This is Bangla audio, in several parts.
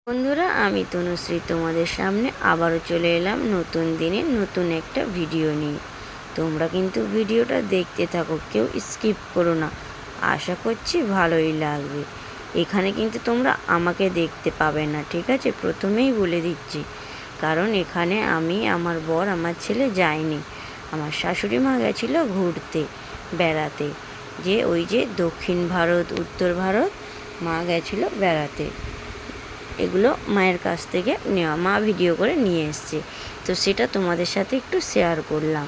বন্ধুরা, আমি তনুশ্রী তোমাদের সামনে আবারও চলে এলাম নতুন দিনে নতুন একটা ভিডিও নিয়ে। তোমরা কিন্তু ভিডিওটা দেখতে থাকো, কেউ স্কিপ করো না। আশা করছি ভালোই লাগবে। এখানে কিন্তু তোমরা আমাকে দেখতে পাবে না, ঠিক আছে? প্রথমেই বলে দিচ্ছি, কারণ এখানে আমি, আমার বর, আমার ছেলে যাইনি। আমার শাশুড়ি মা গেছিলো ঘুরতে, বেড়াতে। ওই যে দক্ষিণ ভারত, উত্তর ভারত মা গেছিলো বেড়াতে। এগুলো মায়ের কাছ থেকে নেওয়া, মা ভিডিও করে নিয়ে এসছে, তো সেটা তোমাদের সাথে একটু শেয়ার করলাম।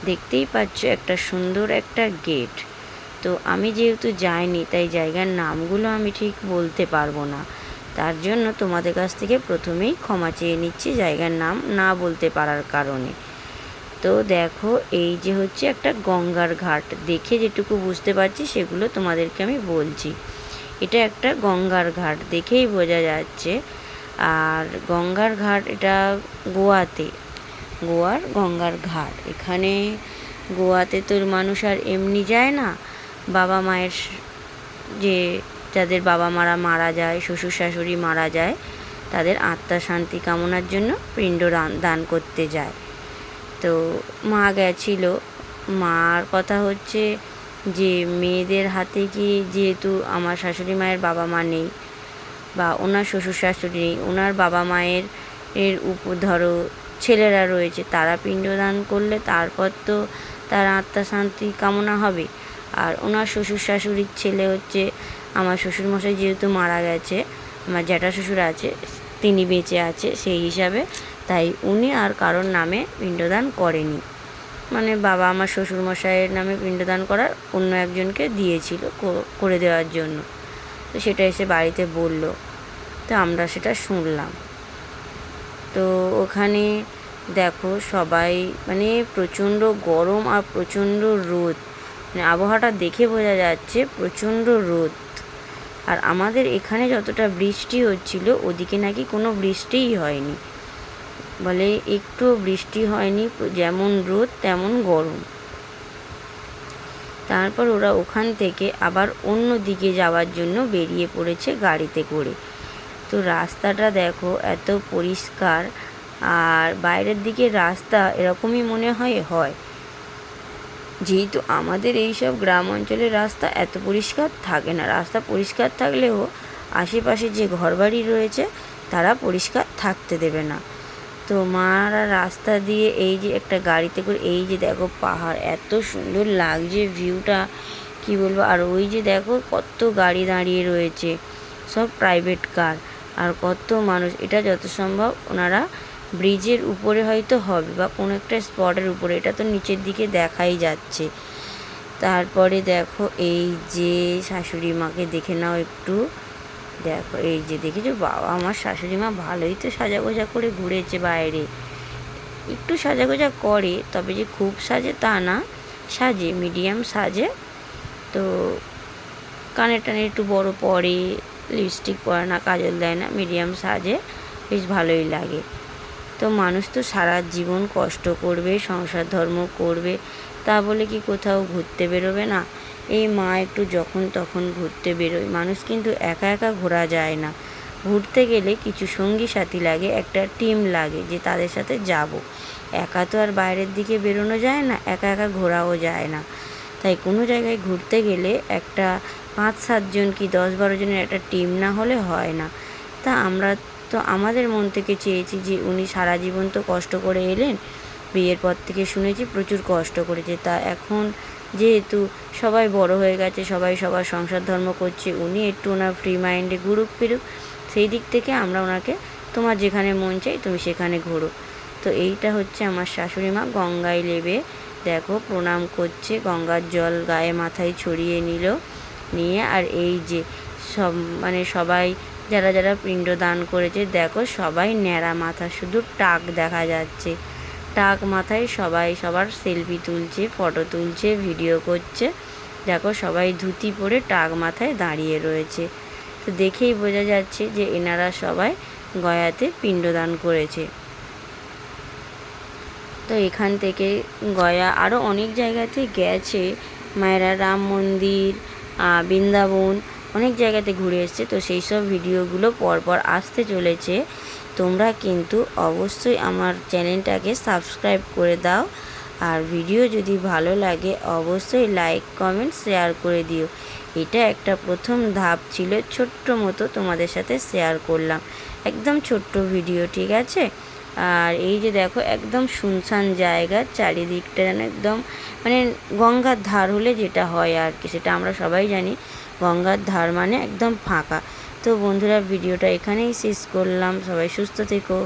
দেখতেই পাচ্ছ একটা সুন্দর একটা গেট। তো আমি যেহেতু যাইনি, তাই জায়গার নামগুলো আমি ঠিক বলতে পারবো না। তার জন্য তোমাদের কাছ থেকে প্রথমেই ক্ষমা চেয়ে নিচ্ছি জায়গার নাম না বলতে পারার কারণে। তো দেখো, এই যে হচ্ছে একটা গঙ্গার ঘাট। দেখে যেটুকু বুঝতে পারছি সেগুলো তোমাদেরকে আমি বলছি। এটা একটা গঙ্গার ঘাট, দেখেই বোঝা যাচ্ছে। আর গঙ্গার ঘাট এটা গোয়াতে, গোয়ার গঙ্গার ঘাট। এখানে গোয়াতে তো মানুষ আর এমনি যায় না। বাবা মায়ের যে যাদের বাবা মারা মারা যায়, শ্বশুর শাশুড়ি মারা যায়, তাদের আত্মার শান্তি কামনার জন্য পিণ্ড দান করতে যায়। তো মা গেছিল। মার কথা হচ্ছে যে মেয়েদের হাতে কি, যেহেতু আমার শাশুড়ি মায়ের বাবা মা নেই বা ওনার শ্বশুর শাশুড়ি নেই, ওনার বাবা মায়ের ধরো ছেলেরা রয়েছে, তারা পিণ্ডদান করলে তারপর তো তার আত্মা শান্তি কামনা হবে। আর ওনার শ্বশুর শাশুড়ির ছেলে হচ্ছে আমার শ্বশুরমশাই, যেহেতু মারা গেছে, আমার জ্যাঠা শ্বশুর আছে, তিনি বেঁচে আছে সেই হিসাবে, তাই উনি আর কারোর নামে পিণ্ডদান করেনি। মানে বাবা আমার শ্বশুরমশাইয়ের নামে পিণ্ডদান করার অন্য একজনকে দিয়েছিল করে দেওয়ার জন্য। তো সেটা এসে বাড়িতে বলল, তো আমরা সেটা শুনলাম। তো ওখানে দেখো সবাই, মানে প্রচণ্ড গরম আর প্রচণ্ড রোদ, মানে আবহাওয়াটা দেখে বোঝা যাচ্ছে প্রচণ্ড রোদ। আর আমাদের এখানে যতটা বৃষ্টি হচ্ছিল, ওদিকে নাকি কোনো বৃষ্টিই হয়নি, বলে একটুও বৃষ্টি হয়নি, যেমন রোদ তেমন গরম। তারপর ওরা ওখান থেকে আবার অন্য দিকে যাওয়ার জন্য বেরিয়ে পড়েছে গাড়িতে করে। তো রাস্তাটা দেখো এত পরিষ্কার, আর বাইরের দিকে রাস্তা এরকমই মনে হয়। যেহেতু আমাদের এইসব গ্রাম অঞ্চলের রাস্তা এত পরিষ্কার থাকে না, রাস্তা পরিষ্কার থাকলেও আশেপাশে যে ঘরবাড়ি রয়েছে তারা পরিষ্কার থাকতে দেবে না। তো মারা রাস্তা দিয়ে এই যে একটা গাড়িতে করে, এই যে দেখো পাহাড়, এত সুন্দর লাগছে ভিউটা, কি বলবো। আর ওই যে দেখো কত গাড়ি দাঁড়িয়ে রয়েছে, সব প্রাইভেট কার, আর কত মানুষ। এটা যত সম্ভব ওনারা ব্রিজের উপরে হয়তো হবে বা কোনো একটা স্পটের উপরে, এটা তো নিচের দিকে দেখাই যাচ্ছে। তারপরে দেখো এই যে শাশুড়ি মাকে দেখে নাও একটু, দেখো এই যে দেখেছো, বাবা আমার শাশুড়ি মা ভালোই তো সাজাগোজা করে ঘুরেছে বাইরে। একটু সাজাগোজা করে, তবে যে খুব সাজে তা না, সাজে, মিডিয়াম সাজে। তো কানে টানে একটু বড় পরে, লিপস্টিক পরে না, কাজল দেয় না, মিডিয়াম সাজে, বেশ ভালোই লাগে। তো মানুষ তো সারা জীবন কষ্ট করবে, সংসার ধর্ম করবে, তা বলে কি কোথাও ঘুরতে বেরোবে না? এই মা একটু যখন তখন ঘুরতে বেরোয়। মানুষ কিন্তু একা একা ঘোরা যায় না, ঘুরতে গেলে কিছু সঙ্গী সাথী লাগে, একটা টিম লাগে যে তাদের সাথে যাব। একা তো আর বাইরের দিকে বেরোনো যায় না, একা একা ঘোরাও যায় না। তাই কোনো জায়গায় ঘুরতে গেলে একটা 5-7 জন কি 10-12 জনের একটা টিম না হলে হয় না। তা আমরা তো আমাদের মন থেকে চেয়েছি যে উনি সারা জীবন তো কষ্ট করে এলেন, বিয়ের পর থেকে শুনেছি প্রচুর কষ্ট করেছে। তা এখন যেহেতু সবাই বড় হয়ে গেছে, সবাই সবার সংসার ধর্ম করছে, উনি একটু ওনার ফ্রি মাইন্ডে ঘুরুক ফিরুক, সেই দিক থেকে আমরা ওনাকে, তোমার যেখানে মন চাই তুমি সেখানে ঘোরো। তো এইটা হচ্ছে আমার শাশুড়ি মা গঙ্গায় নেবে, দেখো প্রণাম করছে, গঙ্গার জল গায়ে মাথায় ছড়িয়ে নিয়ে। আর এই যে সব, মানে সবাই যারা যারা পিণ্ড দান করেছে, দেখো সবাই ন্যাড়া মাথা, শুধু টাক দেখা যাচ্ছে, টাক মাথায় সবাই সবার সেলফি তুলছে, ফটো তুলছে, ভিডিও করছে। দেখো সবাই ধুতি পরে টাক মাথায় দাঁড়িয়ে রয়েছে। তো দেখেই বোঝা যাচ্ছে যে এনারা সবাই গয়াতে পিণ্ডদান করেছে। তো এখান থেকে গয়া আরও অনেক জায়গাতে গেছে মায়েরা, রাম মন্দির, বৃন্দাবন, অনেক জায়গাতে ঘুরে এসেছে। তো সেই সব ভিডিওগুলো পরপর আসতে চলেছে। তোমরা কিন্তু অবশ্যই আমার চ্যানেলটাকে সাবস্ক্রাইব করে দাও, আর ভিডিও যদি ভালো লাগে অবশ্যই লাইক কমেন্ট শেয়ার করে দিও। এটা একটা প্রথম ধাপ ছিল, ছোট্ট মতো তোমাদের সাথে শেয়ার করলাম, একদম ছোট্ট ভিডিও, ঠিক আছে। আর এই যে দেখো একদম শুনশান জায়গা, চারিদিকটা যেন একদম মানে গঙ্গার ধার হলে যেটা হয় আর কি, সেটা আমরা সবাই জানি, গঙ্গার ধার মানে একদম ফাঁকা। তো বন্ধুরা, ভিডিওটা এখানেই শেষ করলাম। সবাই সুস্থ থেকো।